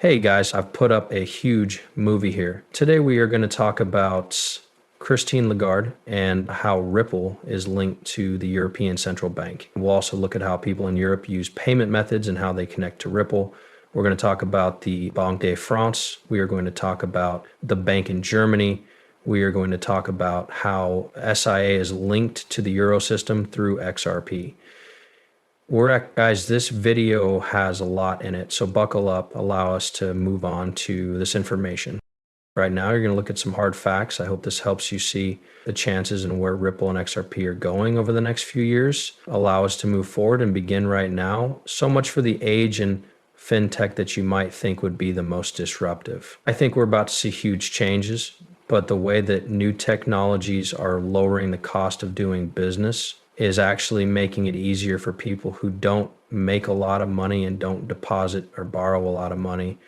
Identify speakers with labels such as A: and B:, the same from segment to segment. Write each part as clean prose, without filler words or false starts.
A: Hey guys, I've put up a huge movie here. Today we are going to talk about Christine Lagarde and how Ripple is linked to the European Central Bank. We'll also look at how people in Europe use payment methods and how they connect to Ripple. We're going to talk about the Banque de France. We are going to talk about the bank in Germany. We are going to talk about how SIA is linked to the Euro system through XRP. Guys, this video has a lot in it, so buckle up, allow us to move on to this information. Right now, you're going to look at some hard facts. I hope this helps you see the chances and where Ripple and XRP are going over the next few years. Allow us to move forward and begin right now. So much for the age and fintech that you might think would be the most disruptive. I think we're about to see huge changes, but the way that new technologies are lowering the cost of doing business is actually making it easier for people who don't make a lot of money and don't deposit or borrow a lot of money,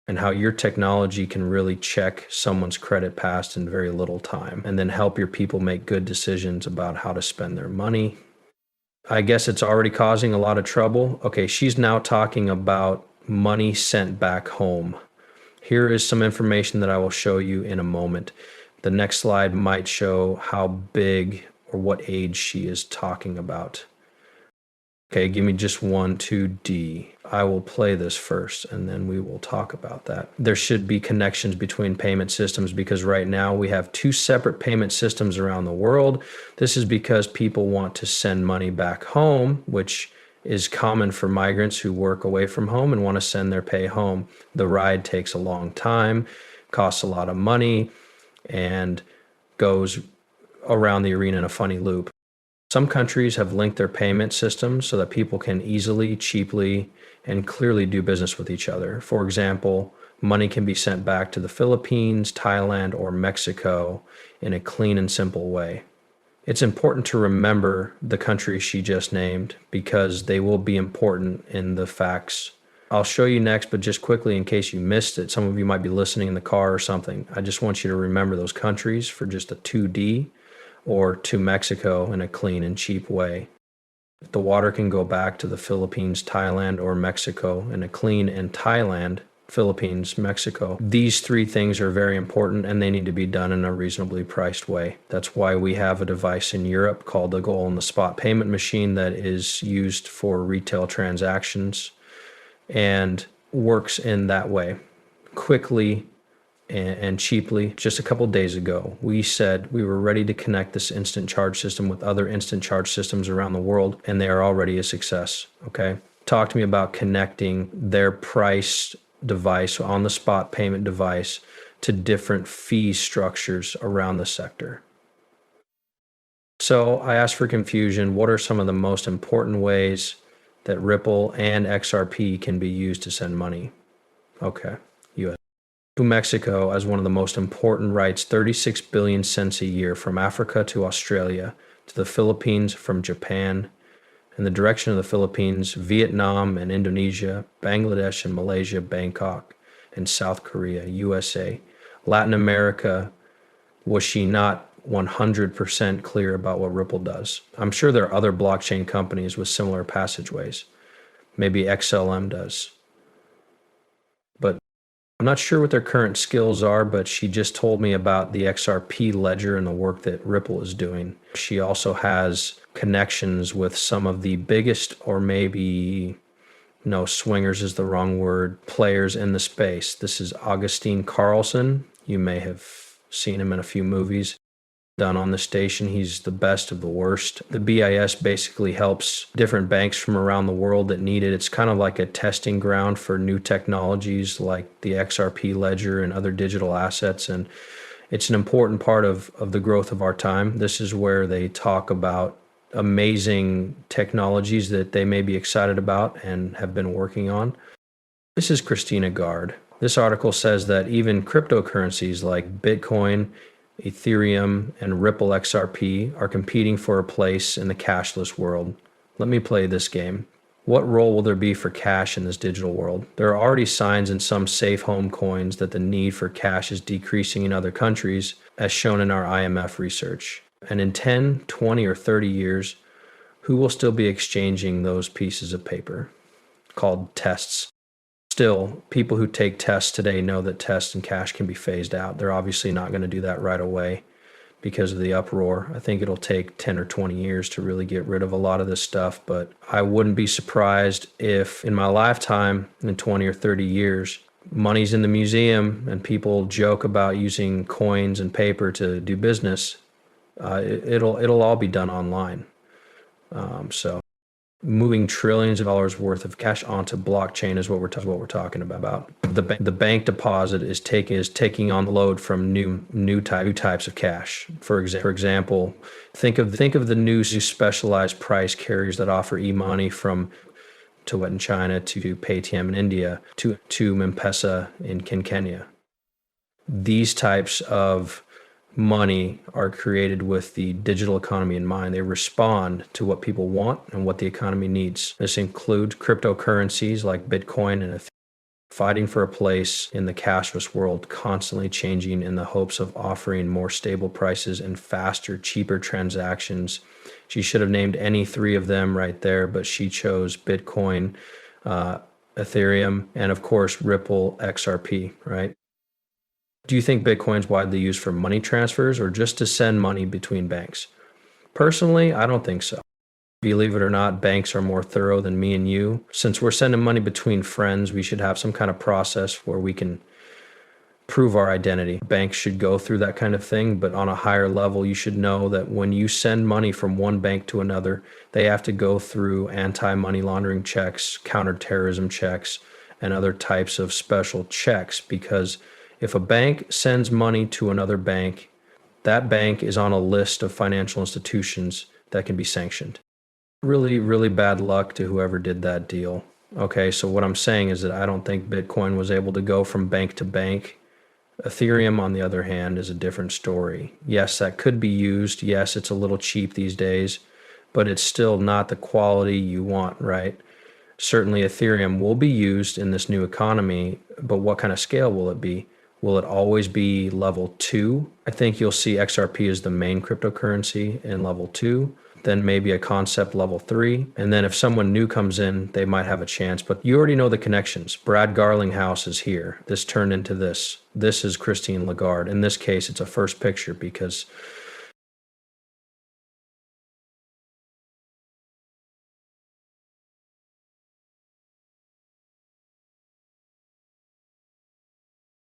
A: and how your technology can really check someone's credit past in very little time and then help your people make good decisions about how to spend their money. I guess it's already causing a lot of trouble. Okay, she's now talking about money sent back home. Here is some information that I will show you in a moment. The next slide might show how big or what age she is talking about. Okay, give me just 2D. I will play this first and then we will talk about that. There should be connections between payment systems because right now we have two separate payment systems around the world. This is because people want to send money back home, which is common for migrants who work away from home and want to send their pay home. The ride takes a long time, costs a lot of money, and goes around the arena in a funny loop. Some countries have linked their payment systems so that people can easily, cheaply, and clearly do business with each other. For example, money can be sent back to the Philippines, Thailand, or Mexico in a clean and simple way. It's important to remember the countries she just named because they will be important in the facts I'll show you next, but just quickly in case you missed it, some of you might be listening in the car or something. I just want you to remember those countries for just a 2D or to Mexico in a clean and cheap way. The water can go back to the Philippines, Thailand, or Mexico in a clean and Thailand, Philippines, Mexico. These three things are very important and they need to be done in a reasonably priced way. That's why we have a device in Europe called the goal on the spot payment machine that is used for retail transactions and works in that way quickly and cheaply. Just a couple days ago, we said we were ready to connect this instant charge system with other instant charge systems around the world, and they are already a success. Okay. Talk to me about connecting their price device on the spot payment device to different fee structures around the sector. So I asked for confusion. What are some of the most important ways that Ripple and XRP can be used to send money? Okay, US. To Mexico as one of the most important rights, 36 billion cents a year from Africa to Australia, to the Philippines from Japan, in the direction of the Philippines, Vietnam and Indonesia, Bangladesh and Malaysia, Bangkok, and South Korea, USA. Latin America, was she not 100% clear about what Ripple does? I'm sure there are other blockchain companies with similar passageways. Maybe XLM does. But I'm not sure what their current skills are, but she just told me about the XRP ledger and the work that Ripple is doing. She also has connections with some of the biggest, or maybe, no, swingers is the wrong word, players in the space. This is Augustin Carlson. You may have seen him in a few movies done on the station. He's the best of the worst. The BIS basically helps different banks from around the world that need it. It's kind of like a testing ground for new technologies like the XRP ledger and other digital assets. And it's an important part of the growth of our time. This is where they talk about amazing technologies that they may be excited about and have been working on. This is Christine Lagarde. This article says that even cryptocurrencies like Bitcoin, Ethereum, and Ripple XRP are competing for a place in the cashless world. Let me play this game. What role will there be for cash in this digital world? There are already signs in some safe home coins that the need for cash is decreasing in other countries, as shown in our IMF research. And in 10, 20, or 30 years, who will still be exchanging those pieces of paper? Called tests. Still, people who take tests today know that tests and cash can be phased out. They're obviously not going to do that right away because of the uproar. I think it'll take 10 or 20 years to really get rid of a lot of this stuff, but I wouldn't be surprised if in my lifetime, in 20 or 30 years, money's in the museum and people joke about using coins and paper to do business. It'll all be done online. So moving trillions of dollars worth of cash onto blockchain is what we're talking about. The bank deposit is taking on the load from new types of cash. For example, think of the new specialized price carriers that offer e-money from to in China to Paytm in India to M-Pesa in Kenya. These types of money are created with the digital economy in mind. They respond to what people want and what the economy needs. This includes cryptocurrencies like Bitcoin and Ethereum, fighting for a place in the cashless world, constantly changing in the hopes of offering more stable prices and faster, cheaper transactions. She should have named any three of them right there, but she chose Bitcoin, Ethereum, and of course, Ripple XRP, right? Do you think Bitcoin's widely used for money transfers or just to send money between banks? Personally, I don't think so. Believe it or not, banks are more thorough than me and you. Since we're sending money between friends, we should have some kind of process where we can prove our identity. Banks should go through that kind of thing, but on a higher level, you should know that when you send money from one bank to another, they have to go through anti-money laundering checks, counterterrorism checks, and other types of special checks, because if a bank sends money to another bank, that bank is on a list of financial institutions that can be sanctioned. Really, really bad luck to whoever did that deal. Okay, so what I'm saying is that I don't think Bitcoin was able to go from bank to bank. Ethereum, on the other hand, is a different story. Yes, that could be used. Yes, it's a little cheap these days, but it's still not the quality you want, right? Certainly Ethereum will be used in this new economy, but what kind of scale will it be? Will it always be level 2? I think you'll see XRP as the main cryptocurrency in level 2, then maybe a concept level 3. And then if someone new comes in, they might have a chance. But you already know the connections. Brad Garlinghouse is here. This turned into this. This is Christine Lagarde. In this case, it's a first picture because